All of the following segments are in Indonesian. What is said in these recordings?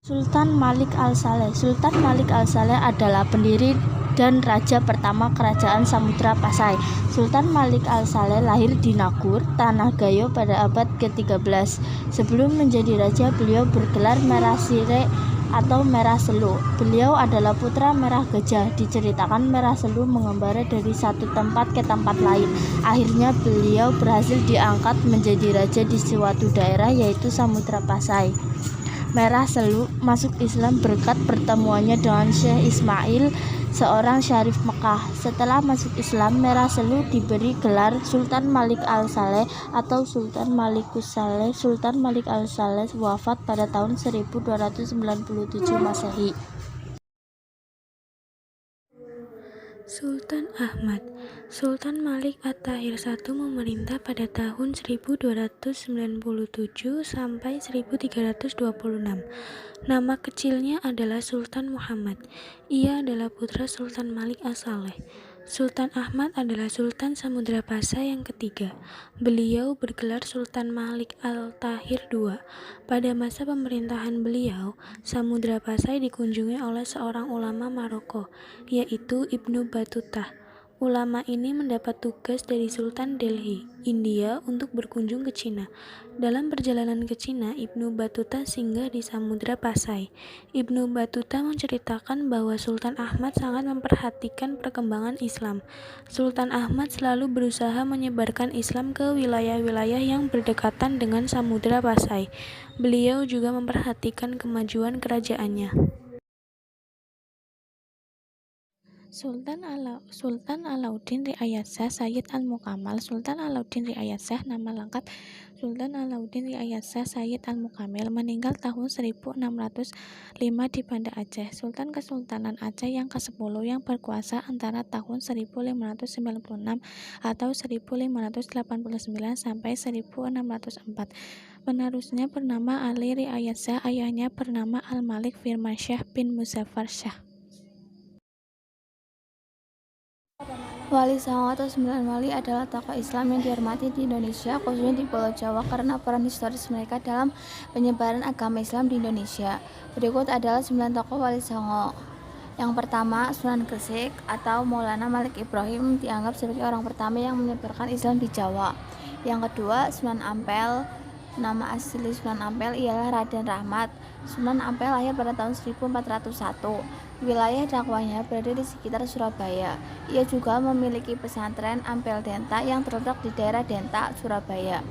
Sultan Malik Al-Saleh. Sultan Malik Al-Saleh adalah pendiri dan raja pertama Kerajaan Samudra Pasai. Sultan Malik Al-Saleh lahir di Nagur, Tanah Gayo pada abad ke-13. Sebelum menjadi raja, beliau bergelar Merah Sireh atau Merah Selu. Beliau adalah putra Merah Gajah. Diceritakan Merah Selu mengembara dari satu tempat ke tempat lain. Akhirnya beliau berhasil diangkat menjadi raja di suatu daerah, yaitu Samudra Pasai. Merah Selu masuk Islam berkat pertemuannya dengan Syekh Ismail, seorang syarif Mekah. Setelah masuk Islam, Merah Selu diberi gelar Sultan Malik Al-Saleh atau Sultan Malikus Saleh. Sultan Malik Al-Saleh wafat pada tahun 1297 Masehi. Sultan Ahmad. Sultan Malik At-Tahir I memerintah pada tahun 1297 sampai 1326. Nama kecilnya adalah Sultan Muhammad. Ia adalah putra Sultan Malik As-Saleh. Sultan Ahmad adalah Sultan Samudra Pasai yang ketiga. Beliau bergelar Sultan Malik Al-Tahir II. Pada masa pemerintahan beliau, Samudra Pasai dikunjungi oleh seorang ulama Maroko, yaitu Ibnu Battuta. Ulama ini mendapat tugas dari Sultan Delhi, India untuk berkunjung ke Cina. Dalam perjalanan ke Cina, Ibnu Battuta singgah di Samudra Pasai. Ibnu Battuta menceritakan bahwa Sultan Ahmad sangat memperhatikan perkembangan Islam. Sultan Ahmad selalu berusaha menyebarkan Islam ke wilayah-wilayah yang berdekatan dengan Samudra Pasai. Beliau juga memperhatikan kemajuan kerajaannya. Sultan Alauddin Riayat Shah Sayyid Al-Mukammal. Sultan Alauddin Riayat Shah, nama lengkap Sultan Alauddin Riayat Shah Sayyid Al-Mukammal, meninggal tahun 1605 di Banda Aceh. Sultan Kesultanan Aceh yang ke-10 yang berkuasa antara tahun 1596 atau 1589 sampai 1604. Penerusnya bernama Ali Riayat Shah, ayahnya bernama Al-Malik Firmansyah bin Muzaffar Shah. Wali Songo atau Sembilan Wali adalah tokoh Islam yang dihormati di Indonesia, khususnya di Pulau Jawa, karena peran historis mereka dalam penyebaran agama Islam di Indonesia. Berikut adalah 9 tokoh Wali Songo. Yang pertama, Sunan Gresik atau Maulana Malik Ibrahim dianggap sebagai orang pertama yang menyebarkan Islam di Jawa. Yang kedua, Sunan Ampel. Nama asli Sunan Ampel ialah Raden Rahmat. Sunan Ampel lahir pada tahun 1401. Wilayah dakwahnya berada di sekitar Surabaya. Ia juga memiliki pesantren Ampel Denta yang terletak di daerah Denta, Surabaya.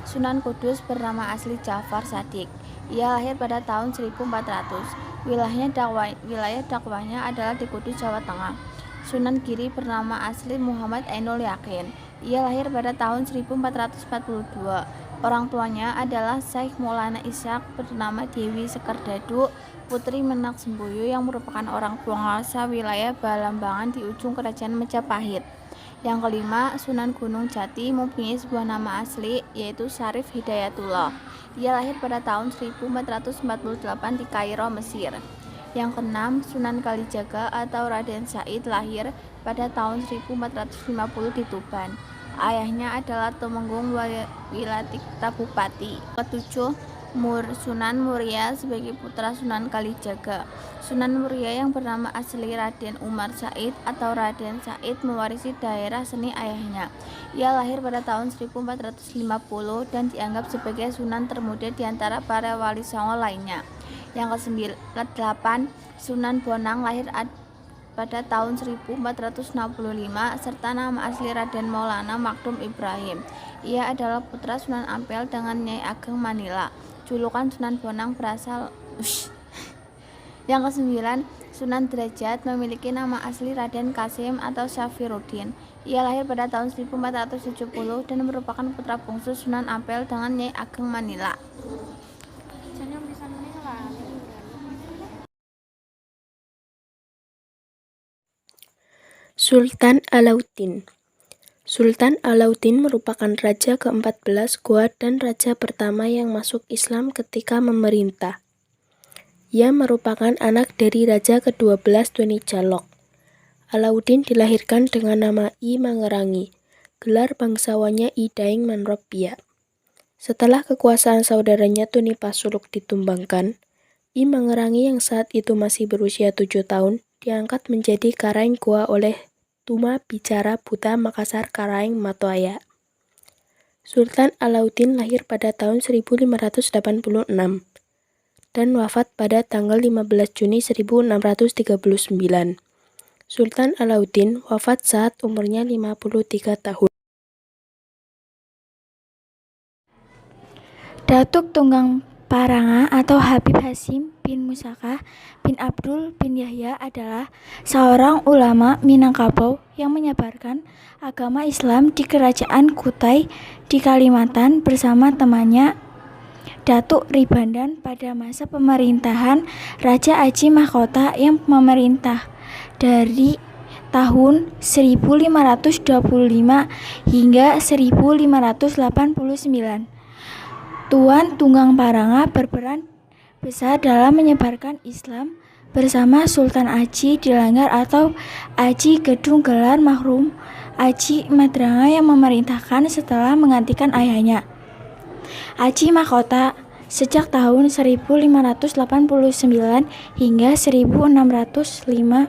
Sunan Kudus bernama asli Ja'far Shadiq. Ia lahir pada tahun 1400. Wilayah dakwahnya adalah di Kudus, Jawa Tengah. Sunan Giri bernama asli Muhammad Ainul Yakin. Ia lahir pada tahun 1442. Orang tuanya adalah Syekh Maulana Ishaq bernama Dewi Sekardadu, putri Menak Semboyo yang merupakan orang penguasa wilayah Balambangan di ujung kerajaan Majapahit. Yang kelima, Sunan Gunung Jati mempunyai sebuah nama asli, yaitu Syarif Hidayatullah. Ia lahir pada tahun 1448 di Kairo, Mesir. Yang keenam, Sunan Kalijaga atau Raden Said lahir pada tahun 1450 di Tuban. Ayahnya adalah Tumenggung Wilatikta Bupati. Ketujuh, Sunan Muria sebagai putra Sunan Kalijaga. Sunan Muria yang bernama asli Raden Umar Said atau Raden Said mewarisi daerah seni ayahnya. Ia lahir pada tahun 1450 dan dianggap sebagai sunan termuda di antara para wali songo lainnya. Yang ke-8, Sunan Bonang lahir pada tahun 1465 serta nama asli Raden Maulana Makdum Ibrahim. Ia adalah putra Sunan Ampel dengan Nyai Ageng Manila. Julukan Sunan Bonang berasal Yang ke-9, Sunan Derajat memiliki nama asli Raden Kasim atau Syafiruddin. Ia lahir pada tahun 1470 dan merupakan putra bungsu Sunan Ampel dengan Nyai Ageng Manila. Sultan Alauddin. Sultan Alauddin merupakan raja ke-14 Goa dan raja pertama yang masuk Islam ketika memerintah. Ia merupakan anak dari raja ke-12 Doni Jalok. Alauddin dilahirkan dengan nama I Mangerangi. Gelar bangsawannya I Daeng Manropia. Setelah kekuasaan saudaranya Tuni Pasuluk ditumbangkan, I Mangerangi yang saat itu masih berusia 7 tahun, diangkat menjadi Karaeng Goa oleh Tuma Bicara Buta Makassar Karaeng Matoaya. Sultan Alauddin lahir pada tahun 1586 dan wafat pada tanggal 15 Juni 1639. Sultan Alauddin wafat saat umurnya 53 tahun. Datuk Tunggang Paranga atau Habib Hasim bin Musaka bin Abdul bin Yahya adalah seorang ulama Minangkabau yang menyebarkan agama Islam di Kerajaan Kutai di Kalimantan bersama temannya Datuk Ribandan pada masa pemerintahan Raja Aji Mahkota yang memerintah dari tahun 1525 hingga 1589. Tuan Tunggang Paranga berperan besar dalam menyebarkan Islam bersama Sultan Aji Dilanggar atau Aji Gedung Gelar Mahrum Aji Madrangga yang memerintahkan setelah menggantikan ayahnya, Aji Mahkota, sejak tahun 1589 hingga 1605,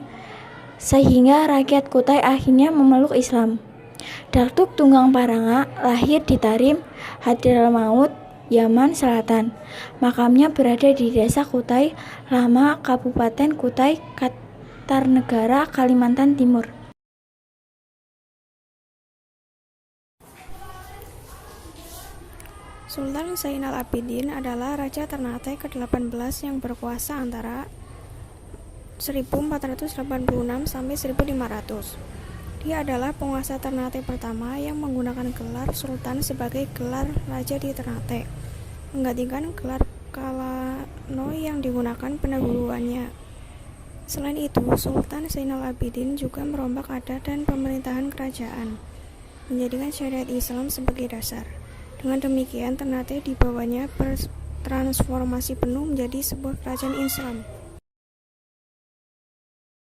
sehingga rakyat Kutai akhirnya memeluk Islam. Datuk Tunggang Paranga lahir di Tarim, Hadramaut, Yaman Selatan. Makamnya berada di Desa Kutai Lama, Kabupaten Kutai Kartanegara, Kalimantan Timur. Sultan Zainal Abidin adalah Raja Ternate ke-18 yang berkuasa antara 1486 sampai 1500. Dia adalah penguasa Ternate pertama yang menggunakan gelar Sultan sebagai gelar Raja di Ternate, menggantikan gelar Kalano yang digunakan pendahuluannya. Selain itu, Sultan Zainal Abidin juga merombak adat dan pemerintahan kerajaan, menjadikan syariat Islam sebagai dasar. Dengan demikian, Ternate di bawahnya bertransformasi penuh menjadi sebuah kerajaan Islam.